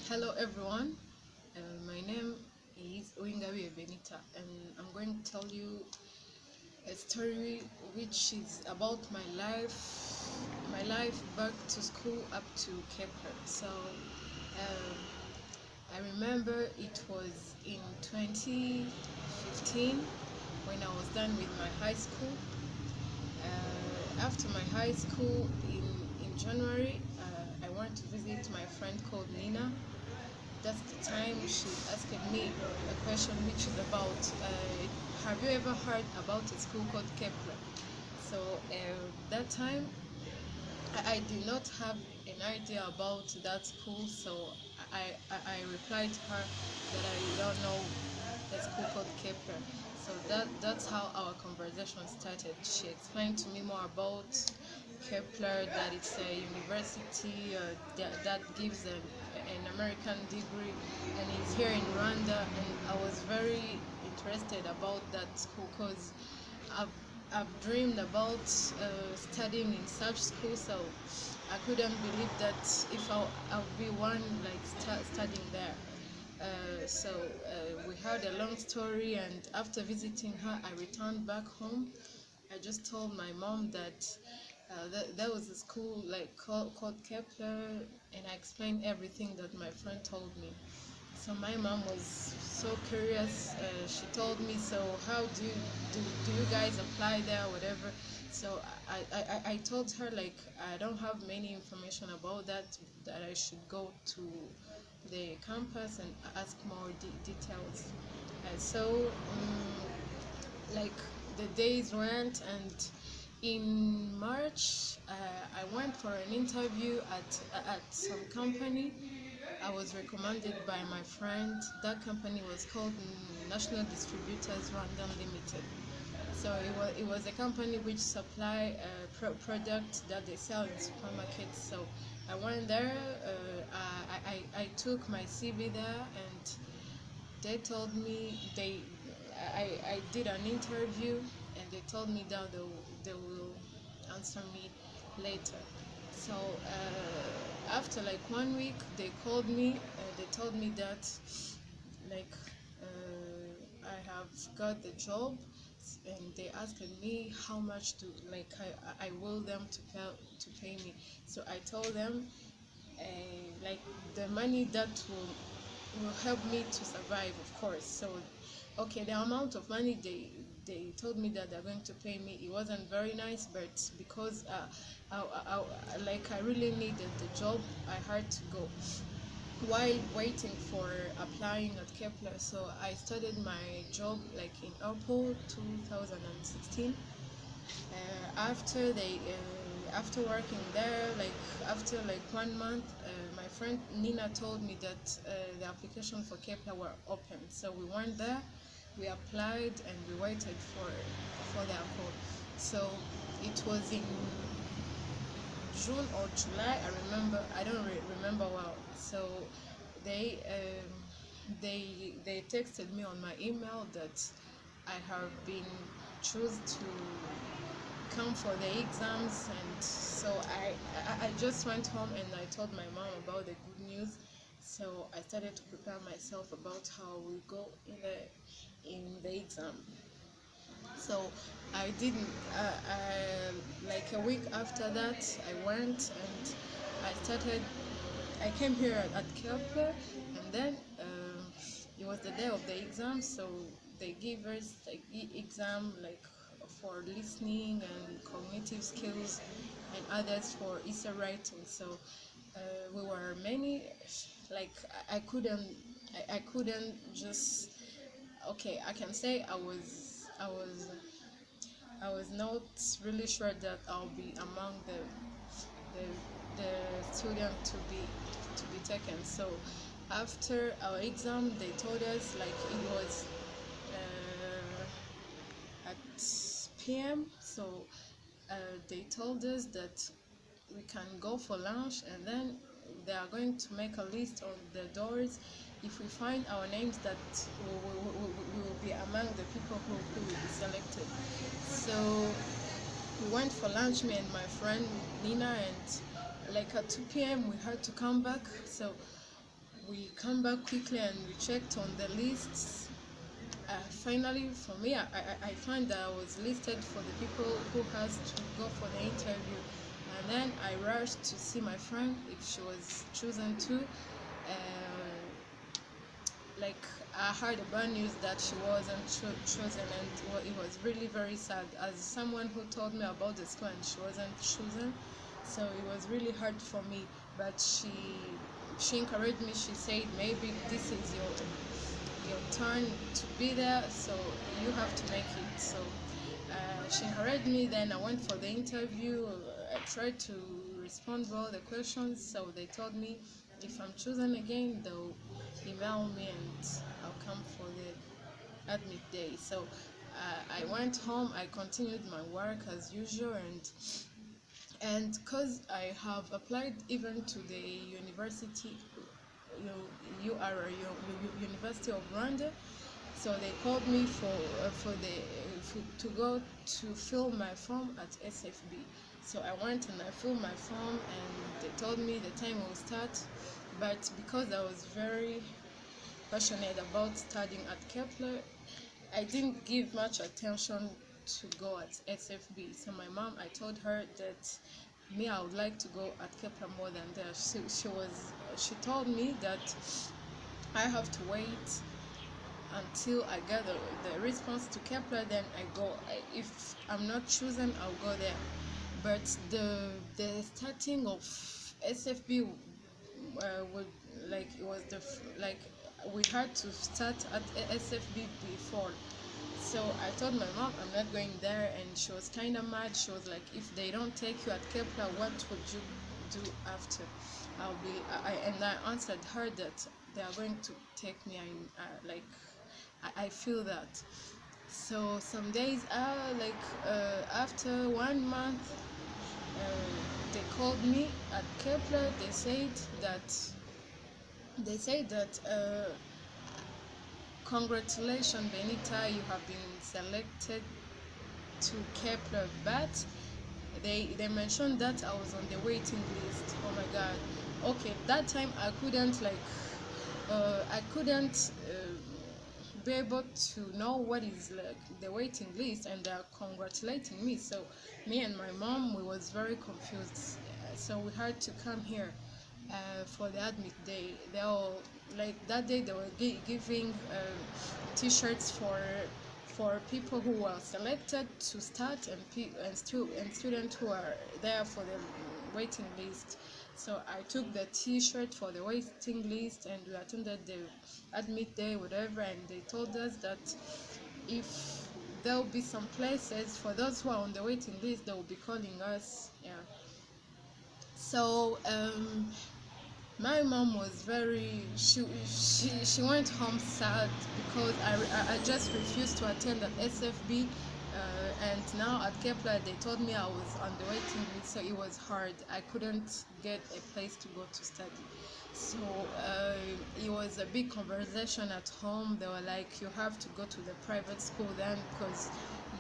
Hello everyone, my name is Benitha, and I'm going to tell you a story which is about my life back to school up to Kepler. Um, I remember it was in 2015 when I was done with my high school. After my high school in January, I went to visit my friend called Nina. That's the time she asked me a question which is about have you ever heard about a school called Kepler? So that time I did not have an idea about that school, so I replied to her that I don't know a school called Kepler. So that's how our conversation started. She explained to me more about Kepler, that it's a university that gives an American degree, and it's here in Rwanda. And I was very interested about that school because I've, I've dreamed about studying in such school, so I couldn't believe that if I'll be one like studying there. We had a long story, and after visiting her, I returned back home. I just told my mom that there was a school like called Kepler, and I explained everything that my friend told me. So my mom was so curious. She told me, so how do you guys apply there, whatever. So I told her like I don't have many information about that. That I should go to the campus and ask more details. Like the days went, and in March I went for an interview at some company. I was recommended by my friend. That company was called National Distributors Random Limited. So it was a company which supply products that they sell in supermarkets. So I went there. I took my CV there, and they told me I did an interview, and they told me that they will answer me later. So after like 1 week, they called me. They told me that like I have got the job, and they asked me how much to like I will them to pay me. So I told them like the money that will help me to survive, of course. So okay, the amount of money they told me that they're going to pay me, it wasn't very nice, but because I really needed the job, I had to go while waiting for applying at Kepler. So I started my job like in April 2016. After working there, like after like 1 month, my friend Nina told me that the application for Kepler were open. So we went there, we applied, and we waited for their call. So it was in June or July. I don't remember well. So they they texted me on my email that I have been chosen to come for the exams. And so I just went home and I told my mom about the good news. So I started to prepare myself about how we go in the exam. So I didn't. Like a week after that, I went and I started. I came here at Kepler, and then it was the day of the exam. So they gave us like exam like for listening and cognitive skills, and others for essay writing. So we were many. Like I couldn't just. Okay, I can say I was not really sure that I'll be among the student to be taken. So after our exam, they told us like it was at PM. So they told us that we can go for lunch, and then they are going to make a list on the doors. If we find our names, that we will be among the people who will be selected. So we went for lunch, me and my friend Nina, and like at 2 p.m. we had to come back. So We come back quickly and we checked on the lists. Finally, for me, I find that I was listed for the people who has to go for the interview. And then I rushed to see my friend if she was chosen too. Like, I heard the bad news that she wasn't chosen, and it was really very sad as someone who told me about the school and she wasn't chosen. So it was really hard for me. But she encouraged me. She said maybe this is your turn to be there, so you have to make it. So she encouraged me. Then I went for the interview. I tried to respond well the questions. So they told me if I'm chosen again, they'll email me and I'll come for the admit day. So I went home. I continued my work as usual, and because I have applied even to the university, University of Rwanda. So they called me to go to fill my form at SFB. So I went and I filled my form, and they told me the time will start. But because I was very passionate about studying at Kepler, I didn't give much attention to go at SFB. So my mom, I told her that me, I would like to go at Kepler more than there. She told me that I have to wait until I get the response to Kepler, then I go. If I'm not chosen, I'll go there. But the starting of SFB would, like, it was like we had to start at SFB before. So I told my mom I'm not going there, and she was kind of mad. She was like, if they don't take you at Kepler, what would you do after? And I answered her that they are going to take me. I feel that. So some days, after 1 month, they called me at Kepler. They said that congratulations, Benita, you have been selected to Kepler, but they mentioned that I was on the waiting list. Oh my God. Okay, that time I couldn't be able to know what is like the waiting list, and they are congratulating me. So me and my mom, we was very confused. So we had to come here for the admit day. They all, like, that day they were giving t-shirts for people who were selected to start, and students who are there for the waiting list. So I took the t-shirt for the waiting list, and we attended the admit day, whatever, and they told us that if there will be some places for those who are on the waiting list, they will be calling us. Yeah. So my mom was she went home sad because I just refused to attend at SFB, and now at Kepler they told me I was on the waiting list, so it was hard. I couldn't get a place to go to study. So it was a big conversation at home. They were like, you have to go to the private school then, because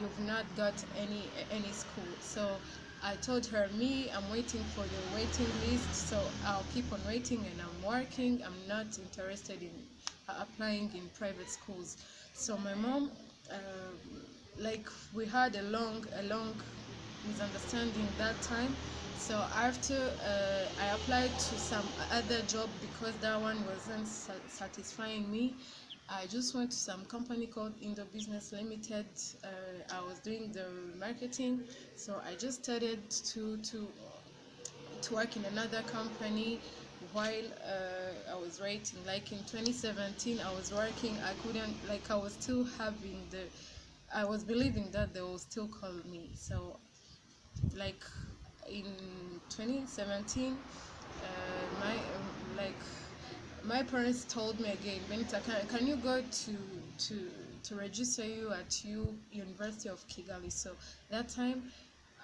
you've not got any school. So I told her, me, I'm waiting for the waiting list, so I'll keep on waiting, and I'm working. I'm not interested in applying in private schools. So my mom, we had a long misunderstanding that time. So after I applied to some other job because that one wasn't satisfying me. I just went to some company called Indo Business Limited. I was doing the marketing, so I just started to work in another company while I was writing. Like in 2017, I was working. I couldn't, like, I was still having I was believing that they will still call me. So, like, in 2017, my parents told me again, Benita, can you go to register you at University of Kigali? So that time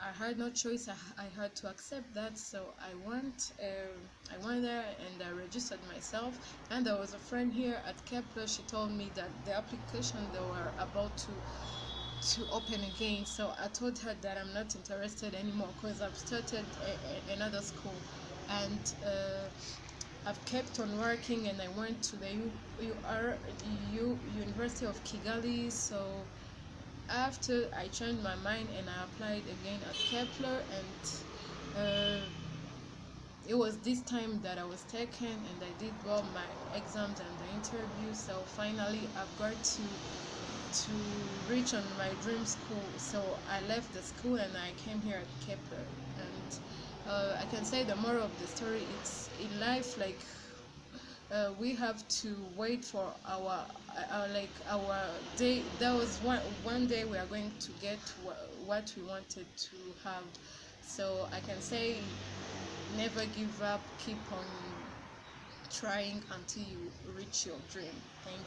I had no choice. I had to accept that. So I went there and I registered myself. And there was a friend here at Kepler. She told me that the application they were about to open again. So I told her that I'm not interested anymore because I've started another school. And I've kept on working, and I went to the University of Kigali. So after, I changed my mind and I applied again at Kepler, and it was this time that I was taken, and I did well my exams and the interview. So finally I've got to reach on my dream school. So I left the school and I came here at Kepler. And I can say the moral of the story, it's in life, like we have to wait for our day. That was one day we are going to get what we wanted to have. So I can say, never give up, keep on trying until you reach your dream. Thank you.